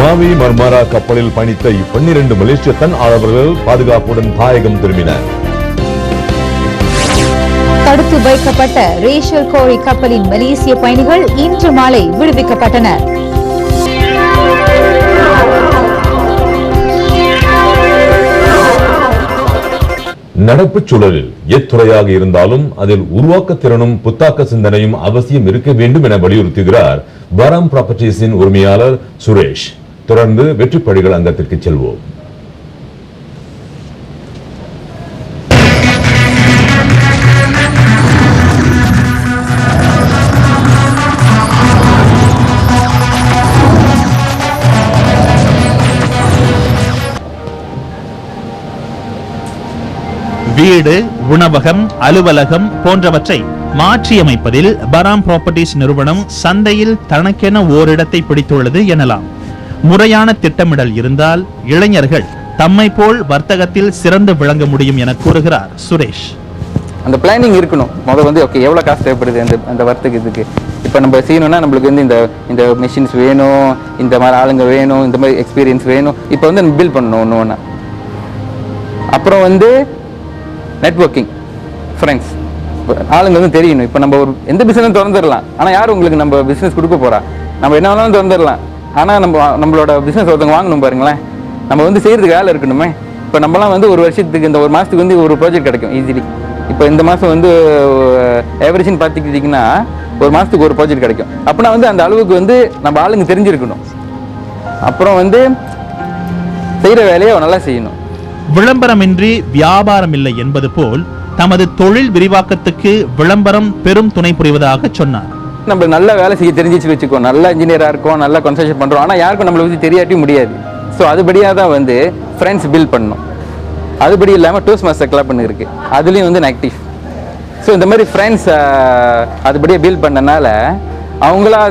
மாவி மர்மரா கப்பலில் பயணித்த 12 மலேசிய தன்னாளர்கள் பாதுகாப்புடன் தாயகம் திரும்பினர். தடுத்து வைக்கப்பட்ட ரேஷல் கோரி கப்பலின் மலேசிய பயணிகள் இன்று மாலை விடுவிக்கப்பட்டனர். நடப்பு சூழலில் எத்துறையாக இருந்தாலும் அதில் உருவாக்க திறனும் புத்தாக்க சிந்தனையும் அவசியம் இருக்க வேண்டும் என வலியுறுத்துகிறார் பரம் ப்ராப்பர்ட்டிஸின் உரிமையாளர் சுரேஷ். தொடர்ந்து வெற்றிப்படிகள் அங்கத்திற்கு செல்வோம். வீடு, உணவகம், அலுவலகம் போன்றவற்றை மாற்றியமைப்பதில் பராம் ப்ராப்பர்ட்டிஸ் நிறுவனம் சந்தையில் தனக்கென ஓரிடத்தை பிடித்துள்ளது எனலாம். முறையான திட்டமிடல் இருந்தால் இளைஞர்கள் தம்மை போல் வர்த்தகத்தில் சிறந்து விளங்க முடியும் என கூறுகிறார் சுரேஷ். அந்த பிளானிங் இருக்கணும். முதல் ஓகே எவ்வளோ காசு தேவைப்படுது அந்த வர்த்தகத்துக்கு. இப்போ நம்ம செய்யணும்னா நம்மளுக்கு இந்த மெஷின்ஸ் வேணும், இந்த மாதிரி ஆளுங்க வேணும், இந்த மாதிரி எக்ஸ்பீரியன்ஸ் வேணும். இப்போ நம்ம பில்ட் பண்ணணும் ஒன்று ஒன்றா. அப்புறம் நெட்வொர்க்கிங், ஃப்ரெண்ட்ஸ், ஆளுங்க தெரியணும். இப்போ நம்ம ஒரு எந்த பிஸ்னஸ் திறந்துடலாம், ஆனால் யார் உங்களுக்கு நம்ம பிஸ்னஸ் கொடுக்க போகிறா? நம்ம என்ன வேணாலும் திறந்துடலாம், ஆனால் நம்மளோட பிஸ்னஸ் ஒருத்தவங்க வாங்கணும் பாருங்களேன். நம்ம செய்கிறதுக்கு வேலை இருக்கணுமே. இப்போ நம்மலாம் ஒரு வருஷத்துக்கு இந்த ஒரு மாதத்துக்கு ஒரு ப்ராஜெக்ட் கிடைக்கும் ஈஸிலி. இப்போ இந்த மாதம் ஏவரேஜ்னு பார்த்துக்கிட்டிங்கன்னா ஒரு மாதத்துக்கு ஒரு ப்ராஜெக்ட் கிடைக்கும். அப்படின்னா அந்த அளவுக்கு நம்ம ஆளுங்க தெரிஞ்சிருக்கணும். அப்புறம் செய்கிற வேலையை நல்லா செய்யணும். விளம்பரமின்றி வியாபாரம் இல்லை என்பது போல் தமது தொழில் விரிவாக்கத்துக்கு விளம்பரம் பெரும் துணை புரிவதாக சொன்னார். நம்ம நல்ல வேலை செய்ய தெரிஞ்சிச்சு வச்சுக்கோ, நல்ல இன்ஜினியரா இருக்கும், நல்லா கன்ஸ்ட்ரக்ஷன் பண்றோம், ஆனா யாருக்கும் நம்மளை தெரியாட்டி முடியாது. ஸோ அதுபடியா தான் ஃப்ரெண்ட்ஸ் பில்ட் பண்ணணும். அதுபடி இல்லாமல் டூஸ் மாஸ்டர் கிளப் இருக்கு, அதுலேயும் ஆக்டிவ். ஸோ இந்த மாதிரி ஃப்ரெண்ட்ஸ் அதுபடியே பில்ட் பண்ணனால அவங்களா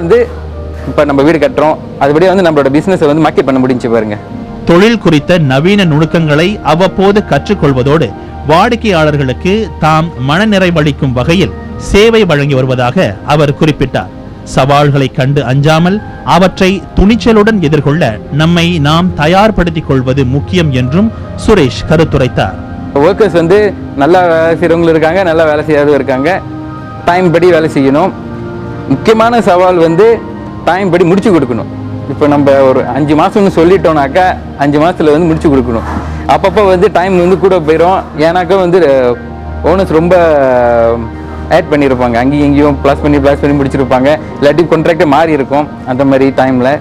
இப்போ நம்ம வீடு கட்டுறோம், அதுபடியே நம்மளோட பிஸ்னஸை மார்க்கெட் பண்ண முடிஞ்சு பாருங்க. தொழில் குறித்த நவீன நுணுக்கங்களை அவ்வப்போது கற்றுக்கொள்வதோடு வாடிக்கையாளர்களுக்கு தாம் மனநிறைவளிக்கும் வகையில் சேவை வழங்கி வருவதாக அவர் குறிப்பிட்டார். சவால்களை கண்டு அஞ்சாமல் அவற்றை துணிச்சலுடன் எதிர்கொள்ள நம்மை நாம் தயார்படுத்திக் கொள்வது முக்கியம் என்றும் சுரேஷ் கருத்துரைத்தார். ஒர்க்கர்ஸ் நல்லா வேலை செய்கிறவங்களும் இருக்காங்க, நல்லா வேலை செய்யாதவங்க இருக்காங்க. டைம் படி வேலை செய்யணும். முக்கியமான சவால் டைம் படி முடிச்சு கொடுக்கணும். இப்போ நம்ம ஒரு 5 மாதம்னு சொல்லிட்டோம்னாக்கா 5 மாதத்துல முடிச்சு கொடுக்கணும். அப்பப்போ டைம் கூட போயிடும். ஏன்னாக்கா ஓனர்ஸ் ரொம்ப ஆட் பண்ணியிருப்பாங்க, அங்கேயும் இங்கேயும் ப்ளஸ் பண்ணி முடிச்சிருப்பாங்க. இல்லாட்டி கான்ட்ராக்டே மாறி இருக்கும் அந்த மாதிரி டைமில்.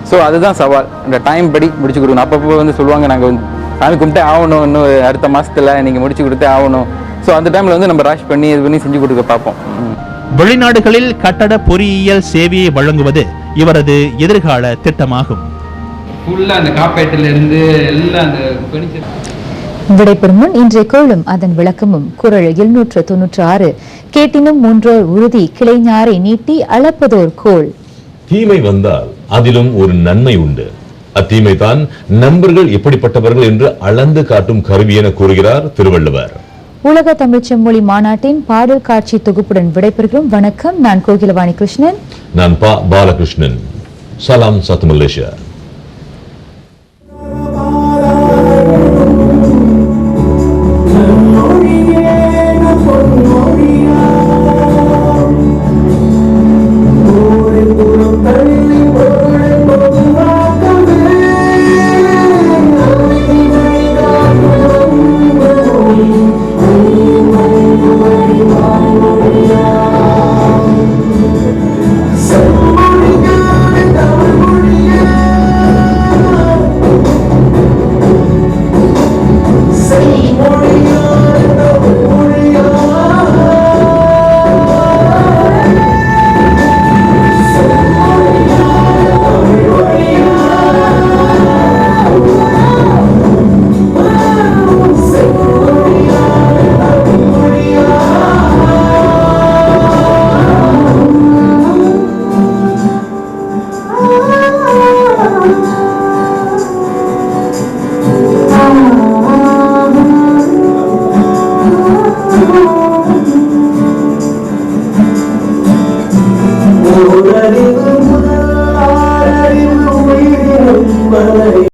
ஸோ அதுதான் சவால், இந்த டைம் படி முடிச்சு கொடுக்கணும். அப்பப்போ சொல்லுவாங்க, நாங்கள் சாமி கும்பிட்டே ஆகணும், இன்னும் அடுத்த மாதத்தில் நீங்கள் முடிச்சு கொடுத்தே ஆகணும். ஸோ அந்த டைமில் நம்ம ராஷ் பண்ணி இது பண்ணி செஞ்சு கொடுக்க பார்ப்போம். வெளிநாடுகளில் கட்டட பொறியியல் சேவையை வழங்குவது இவரது எதிர்கால திட்டமாகும். விடைபெறும் முன் இன்றைய கோளும் அதன் விளக்கமும் குறள் 796 கேட்டினும் மூன்றோர் உறுதி கிளைஞாரை நீட்டி அளப்பதோர் கோள். தீமை வந்தால் அதிலும் ஒரு நன்மை உண்டு. அத்தீமை தான் நண்பர்கள் எப்படிப்பட்டவர்கள் என்று அளந்து காட்டும் கருவி என கூறுகிறார் திருவள்ளுவர். உலக தமிழ் செம்மொழி மாநாட்டின் பாடல் காட்சி தொகுப்புடன் விடைபெறுகிறோம். வணக்கம். நான் கோகிலவாணி கிருஷ்ணன். நான் பாலகிருஷ்ணன். சலாம் சத்து மலேசியா.